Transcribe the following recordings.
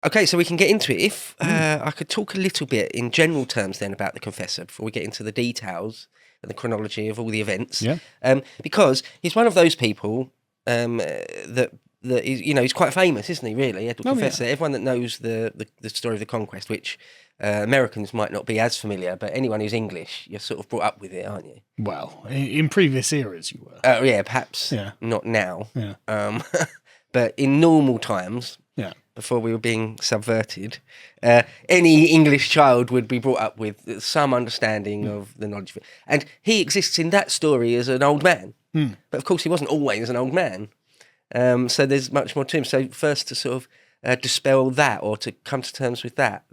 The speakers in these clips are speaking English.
Okay, so we can get into it. If I could talk a little bit in general terms then about the Confessor before we get into the details and the chronology of all the events. Yeah. Because he's one of those people that is, he's quite famous, isn't he, really? Edward Confessor. Yeah. Everyone that knows the story of the conquest, which Americans might not be as familiar, but anyone who's English, you're sort of brought up with it, aren't you? Well, in previous eras you were. Yeah, perhaps not now. Yeah. But in normal times... Yeah. Before we were being subverted, any English child would be brought up with some understanding of the knowledge of it. And he exists in that story as an old man. But of course, he wasn't always an old man. So there's much more to him. So first to sort of dispel that, or to come to terms with that,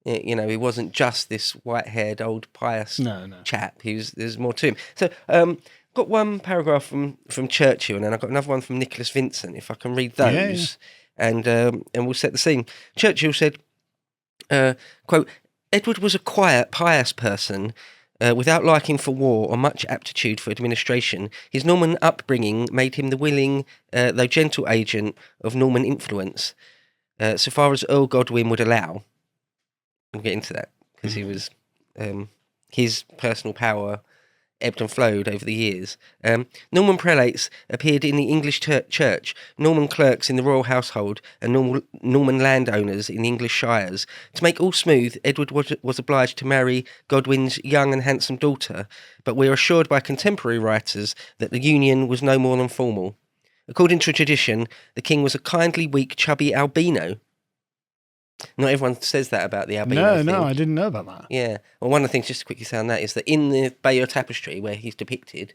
he wasn't just this white-haired, old, pious chap. There's more to him. So got one paragraph from Churchill, and then I've got another one from Nicholas Vincent, if I can read those. Yeah. And we'll set the scene. Churchill said, quote, Edward was a quiet, pious person, without liking for war or much aptitude for administration. His Norman upbringing made him the willing, though gentle agent of Norman influence, so far as Earl Godwine would allow. We'll get into that, because he was, his personal power ebbed and flowed over the years. Norman prelates appeared in the English church, Norman clerks in the royal household, and Norman landowners in the English shires. To make all smooth, Edward was obliged to marry Godwine's young and handsome daughter, but we are assured by contemporary writers that the union was no more than formal. According to tradition, the king was a kindly, weak, chubby albino. Not everyone says that about the albino thing. No, I didn't know about that. Yeah. Well, one of the things, just to quickly say on that, is that in the Bayeux tapestry where he's depicted,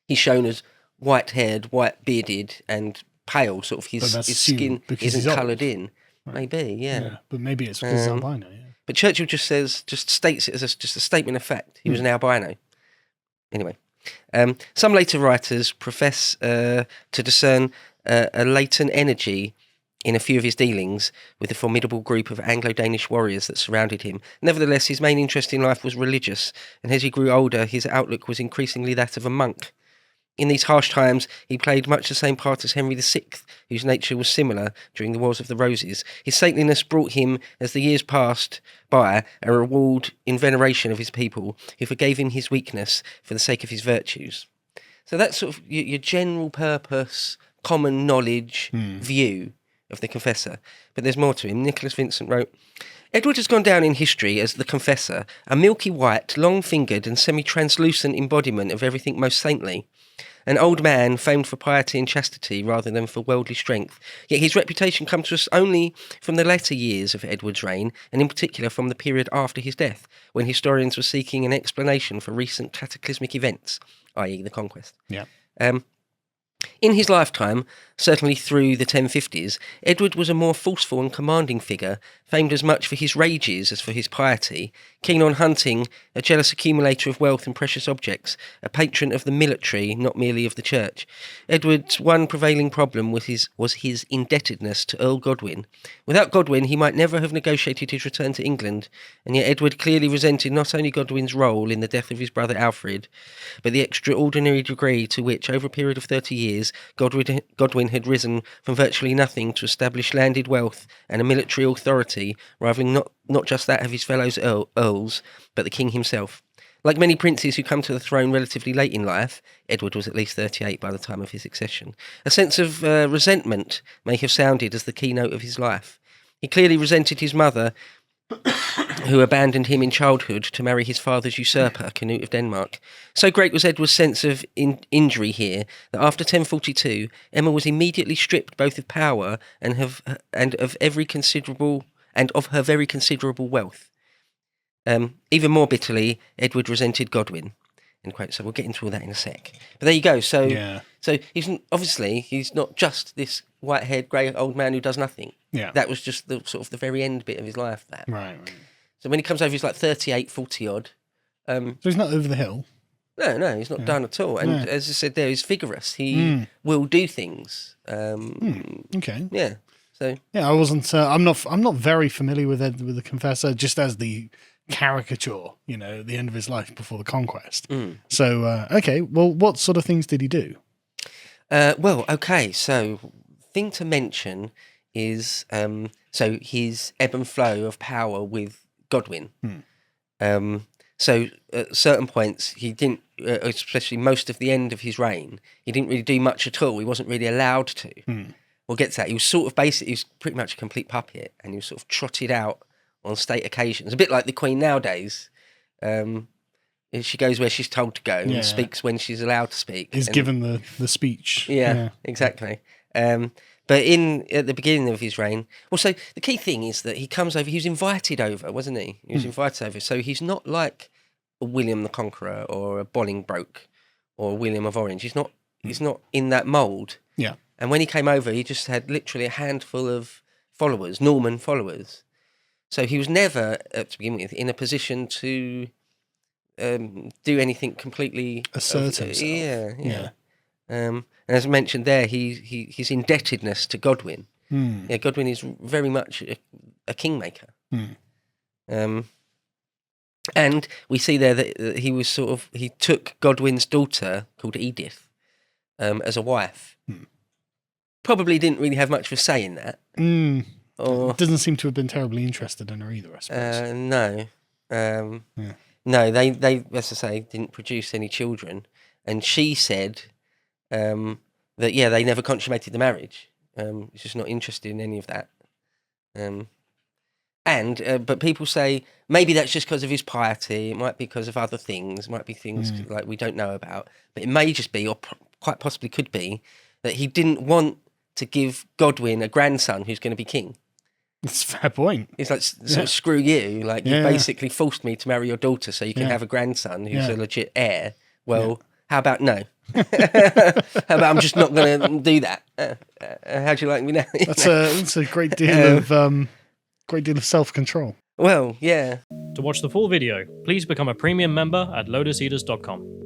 he's shown as white-haired, white-bearded and pale, sort of his skin isn't coloured in. Right. Maybe, yeah. But maybe it's because he's albino, yeah. But Churchill just states it as just a statement of fact. He was an albino. Anyway. Some later writers profess to discern a latent energy in a few of his dealings with the formidable group of Anglo-Danish warriors that surrounded him. Nevertheless, his main interest in life was religious, and as he grew older, his outlook was increasingly that of a monk. In these harsh times, he played much the same part as Henry VI, whose nature was similar during the Wars of the Roses. His saintliness brought him, as the years passed by, a reward in veneration of his people, who forgave him his weakness for the sake of his virtues. So that's sort of your general purpose, common knowledge view of the Confessor. But there's more to him. Nicholas Vincent wrote, Edward has gone down in history as the Confessor, a milky white, long-fingered and semi-translucent embodiment of everything most saintly. An old man famed for piety and chastity rather than for worldly strength. Yet his reputation comes to us only from the latter years of Edward's reign, and in particular from the period after his death, when historians were seeking an explanation for recent cataclysmic events, i.e. the conquest. Yeah. In his lifetime, certainly through the 1050s, Edward was a more forceful and commanding figure, famed as much for his rages as for his piety, keen on hunting, a jealous accumulator of wealth and precious objects, a patron of the military, not merely of the church. Edward's one prevailing problem was his indebtedness to Earl Godwine. Without Godwine, he might never have negotiated his return to England, and yet Edward clearly resented not only Godwine's role in the death of his brother Alfred, but the extraordinary degree to which, over a period of 30 years, Godwine had risen from virtually nothing to establish landed wealth and a military authority rivaling not just that of his fellow earls, but the king himself. Like many princes who come to the throne relatively late in life, Edward was at least 38 by the time of his accession, a sense of resentment may have sounded as the keynote of his life. He clearly resented his mother, who abandoned him in childhood to marry his father's usurper, Canute of Denmark. So great was Edward's sense of injury here that after 1042, Emma was immediately stripped both of power and of her very considerable wealth. Even more bitterly, Edward resented Godwine. End quote. So we'll get into all that in a sec. But there you go. So he's not just this white-haired, grey old man who does nothing. Yeah. That was just the sort of the very end bit of his life. That. Right. So when he comes over, he's like 38, 40 odd. So he's not over the hill. No, he's not done at all. And as I said there, he's vigorous. He will do things. Okay. Yeah. So yeah, I wasn't. I'm not very familiar with the Confessor, just as the caricature, at the end of his life before the conquest. So okay, well, what sort of things did he do? So thing to mention is so his ebb and flow of power with Godwin. So at certain points, he didn't, especially most of the end of his reign, he didn't really do much at all. He wasn't really allowed to. We'll get to that. He was sort of basically, he was pretty much a complete puppet, and he was sort of trotted out on state occasions, a bit like the Queen nowadays. She goes where she's told to go and speaks when she's allowed to speak. Is given the speech. Yeah, exactly. But at the beginning of his reign, also the key thing is that he comes over. He was invited over, wasn't he? He was invited over, so he's not like a William the Conqueror or a Bolingbroke or a William of Orange. He's not. He's not in that mould. Yeah. And when he came over, he just had literally a handful of followers, Norman followers. So he was never, to begin with, in a position to do anything completely assert himself. Yeah. And as mentioned there, his indebtedness to Godwin. Yeah, Godwin is very much a kingmaker. And we see there that he took Godwin's daughter, called Edith, as a wife. Probably didn't really have much of a say in that. Or doesn't seem to have been terribly interested in her either, I suppose. No. No, they, as I say, didn't produce any children. And she said that, they never consummated the marriage. She's just not interested in any of that. But people say maybe that's just because of his piety. It might be because of other things. It might be things like we don't know about. But it may just be, or quite possibly could be, that he didn't want to give Godwin a grandson who's going to be king. That's a fair point. It's like, sort of, screw you. Like, you basically forced me to marry your daughter so you can have a grandson who's a legit heir. Well, how about no? How about I'm just not going to do that? How do you like me now? That's a great deal of self-control. Well, yeah. To watch the full video, please become a premium member at lotuseaters.com.